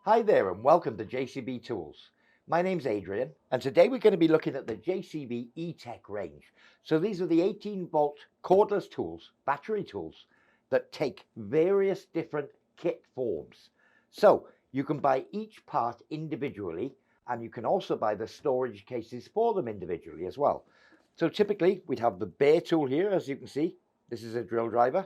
Hi there and welcome to JCB Tools. My name's Adrian and today we're going to be looking at the JCB E-Tech range. So these are the 18-volt cordless tools, battery tools, that take various different kit forms. So you can buy each part individually and you can also buy the storage cases for them individually as well. So typically we'd have the bare tool here, as you can see. This is a drill driver.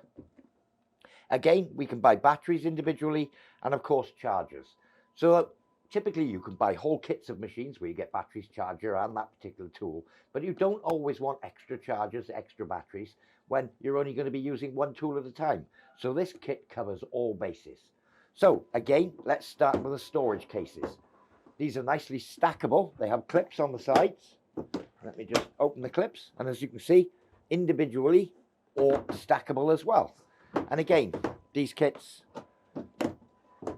Again, we can buy batteries individually and of course chargers. So typically you can buy whole kits of machines where you get batteries, charger and that particular tool, but you don't always want extra chargers, extra batteries when you're only going to be using one tool at a time. So this kit covers all bases. So again, let's start with the storage cases. These are nicely stackable. They have clips on the sides. Let me just open the clips, and as you can see, individually or stackable as well. And again, these kits,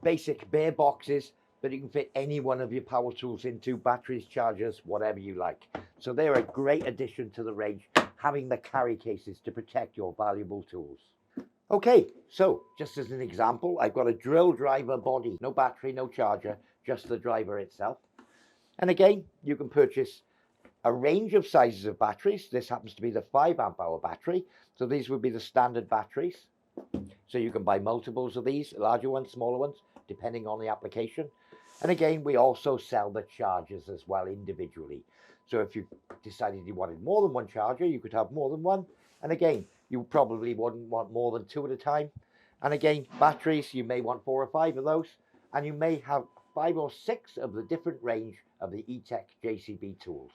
basic bare boxes, but you can fit any one of your power tools into, batteries, chargers, whatever you like. So they're a great addition to the range, having the carry cases to protect your valuable tools. Okay, so just as an example, I've got a drill driver body, no battery, no charger, just the driver itself. And again, you can purchase a range of sizes of batteries. This happens to be the 5 amp hour battery. So these would be the standard batteries. So you can buy multiples of these, larger ones, smaller ones, depending on the application. And again, we also sell the chargers as well individually. So if you decided you wanted more than one charger, you could have more than one. And again, you probably wouldn't want more than 2 at a time. And again, batteries, you may want 4 or 5 of those. And you may have 5 or 6 of the different range of the E-Tech JCB tools.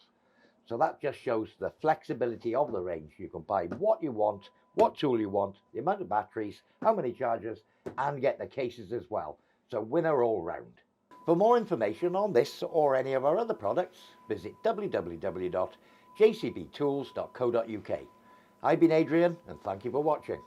So that just shows the flexibility of the range. You can buy what you want, what tool you want, the amount of batteries, how many chargers, and get the cases as well. So winner all round. For more information on this or any of our other products, visit www.jcbtools.co.uk. I've been Adrian, and thank you for watching.